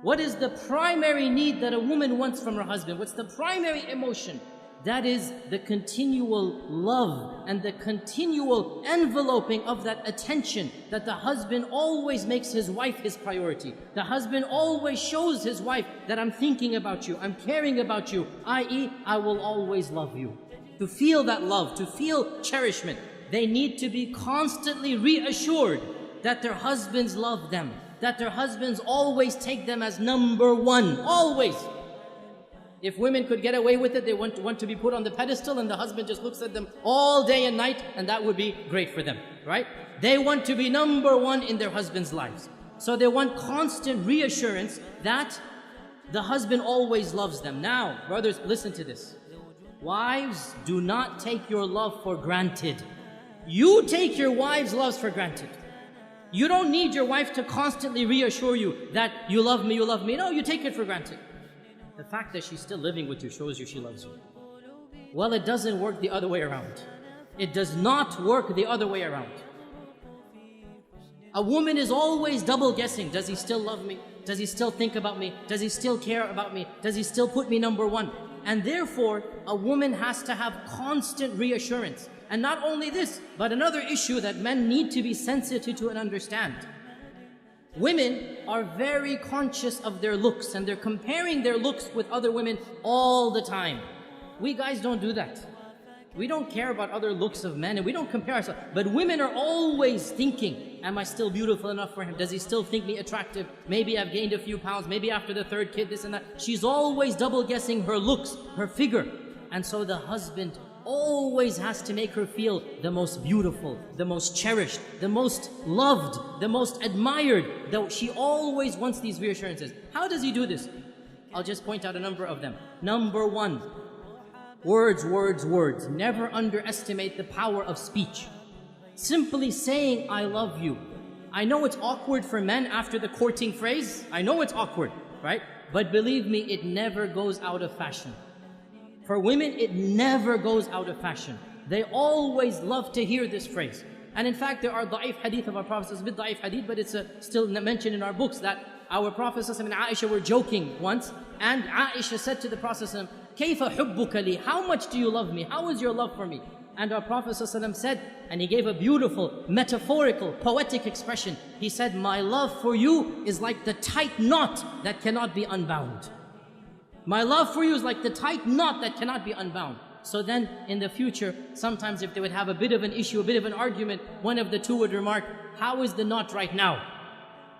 What is the primary need that a woman wants from her husband? What's the primary emotion? That is the continual love and the continual enveloping of that attention, that the husband always makes his wife his priority. The husband always shows his wife that I'm thinking about you, I'm caring about you, i.e., I will always love you. To feel that love, to feel cherishment, they need to be constantly reassured that their husbands love them, that their husbands always take them as number one, always. If women could get away with it, they want to be put on the pedestal and the husband just looks at them all day and night, and that would be great for them, right? They want to be number one in their husbands' lives. So they want constant reassurance that the husband always loves them. Now, brothers, listen to this. Wives, do not take your love for granted. You take your wife's love for granted. You don't need your wife to constantly reassure you that you love me, you love me. No, you take it for granted. The fact that she's still living with you shows you she loves you. Well, it doesn't work the other way around. It does not work the other way around. A woman is always double guessing. Does he still love me? Does he still think about me? Does he still care about me? Does he still put me number one? And therefore, a woman has to have constant reassurance. And not only this, but another issue that men need to be sensitive to and understand. Women are very conscious of their looks, and they're comparing their looks with other women all the time. We guys don't do that. We don't care about other looks of men, and we don't compare ourselves. But women are always thinking, am I still beautiful enough for him? Does he still think me attractive? Maybe I've gained a few pounds, maybe after the third kid, this and that. She's always double guessing her looks, her figure. And so the husband always has to make her feel the most beautiful, the most cherished, the most loved, the most admired. Though she always wants these reassurances. How does he do this? I'll just point out a number of them. Number one, words, words, words. Never underestimate the power of speech. Simply saying, I love you. I know it's awkward for men after the courting phrase. I know it's awkward, right? But believe me, it never goes out of fashion. For women, it never goes out of fashion. They always love to hear this phrase. And in fact, there are da'if hadith of our Prophet. It's a bit da'if hadith, but it's still mentioned in our books that our Prophet and Aisha were joking once. And Aisha said to the Prophet, كَيْفَ حُبُّكَ لِي? How much do you love me? How is your love for me? And our Prophet said, and he gave a beautiful, metaphorical, poetic expression. He said, my love for you is like the tight knot that cannot be unbound. My love for you is like the tight knot that cannot be unbound. So then, in the future, sometimes if they would have a bit of an issue, a bit of an argument, one of the two would remark, how is the knot right now?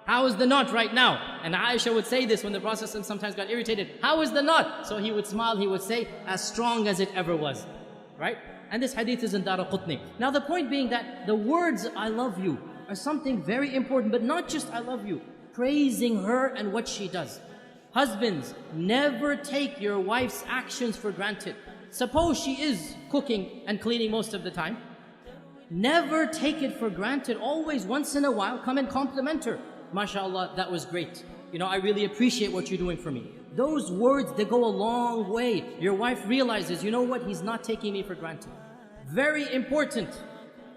How is the knot right now? And Aisha would say this when the Prophet sometimes got irritated. How is the knot? So he would smile, he would say, as strong as it ever was. Right? And this hadith is in Daraqutni. Now the point being that the words, I love you, are something very important, but not just I love you. Praising her and what she does. Husbands, never take your wife's actions for granted. Suppose she is cooking and cleaning most of the time. Never take it for granted. Always, once in a while, come and compliment her. MashaAllah, that was great. You know, I really appreciate what you're doing for me. Those words, they go a long way. Your wife realizes, you know what, he's not taking me for granted. Very important.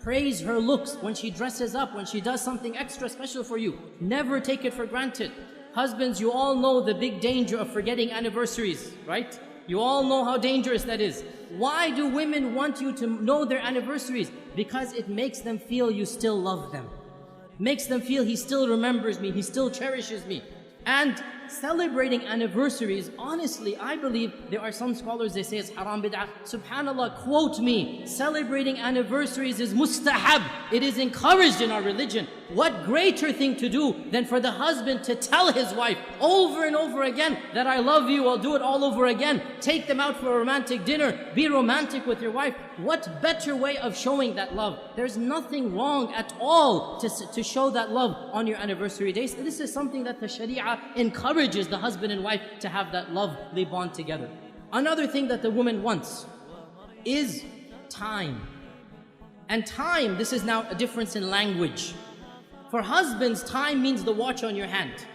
Praise her looks when she dresses up, when she does something extra special for you. Never take it for granted. Husbands, you all know the big danger of forgetting anniversaries, right? You all know how dangerous that is. Why do women want you to know their anniversaries? Because it makes them feel you still love them. Makes them feel he still remembers me, he still cherishes me. And celebrating anniversaries, honestly, I believe there are some scholars, they say it's haram bid'ah. SubhanAllah, quote me, celebrating anniversaries is mustahab. It is encouraged in our religion. What greater thing to do than for the husband to tell his wife over and over again that I love you, I'll do it all over again. Take them out for a romantic dinner. Be romantic with your wife. What better way of showing that love? There's nothing wrong at all to show that love on your anniversary days. This is something that the Sharia encourages the husband and wife to have that lovely bond together. Another thing that the woman wants is time. And time, this is now a difference in language. For husbands, time means the watch on your hand.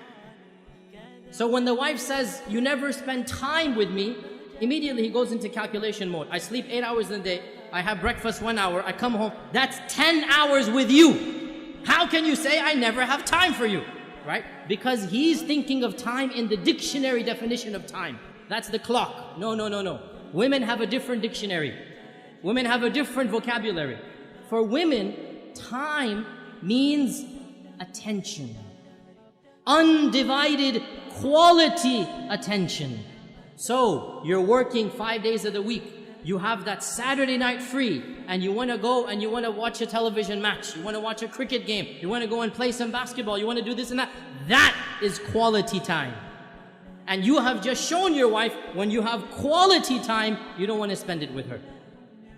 So when the wife says, you never spend time with me, immediately he goes into calculation mode. I sleep 8 hours in the day, I have breakfast 1 hour, I come home, that's 10 hours with you. How can you say I never have time for you? right? Because he's thinking of time in the dictionary definition of time. That's the clock. No, no, no, no. Women have a different dictionary. Women have a different vocabulary. For women, time means attention. Undivided quality attention. So, you're working 5 days of the week. You have that Saturday night free, and you want to go and you want to watch a television match. You want to watch a cricket game. You want to go and play some basketball. You want to do this and that. That is quality time. And you have just shown your wife, when you have quality time, you don't want to spend it with her.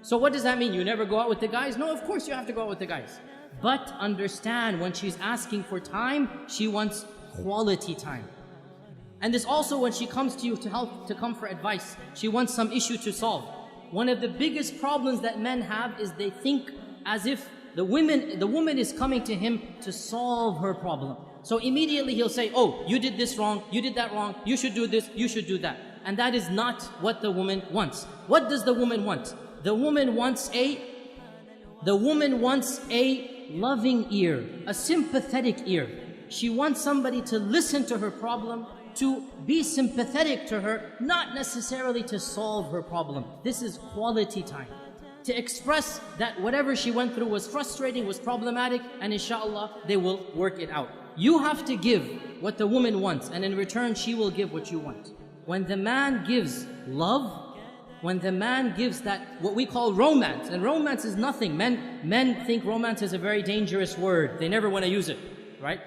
So what does that mean? You never go out with the guys? No, of course you have to go out with the guys. But understand, when she's asking for time, she wants quality time. And this also when she comes to you to come for advice. She wants some issue to solve. One of the biggest problems that men have is they think as if the woman is coming to him to solve her problem. So immediately he'll say, oh, you did this wrong, you did that wrong, you should do this, you should do that. And that is not what the woman wants. What does the woman want? The woman wants a loving ear, a sympathetic ear. She wants somebody to listen to her problem, to be sympathetic to her, not necessarily to solve her problem. This is quality time. To express that whatever she went through was frustrating, was problematic, and inshallah, they will work it out. You have to give what the woman wants, and in return, she will give what you want. When the man gives love, when the man gives that, what we call romance, and romance is nothing. Men think romance is a very dangerous word. They never want to use it, right?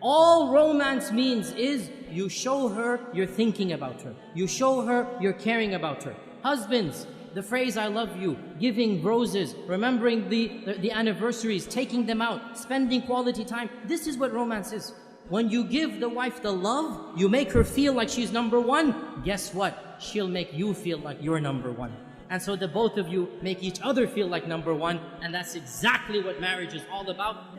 All romance means is you show her you're thinking about her. You show her you're caring about her. Husbands, the phrase I love you, giving roses, remembering the anniversaries, taking them out, spending quality time. This is what romance is. When you give the wife the love, you make her feel like she's number one. Guess what? She'll make you feel like you're number one. And so the both of you make each other feel like number one. And that's exactly what marriage is all about.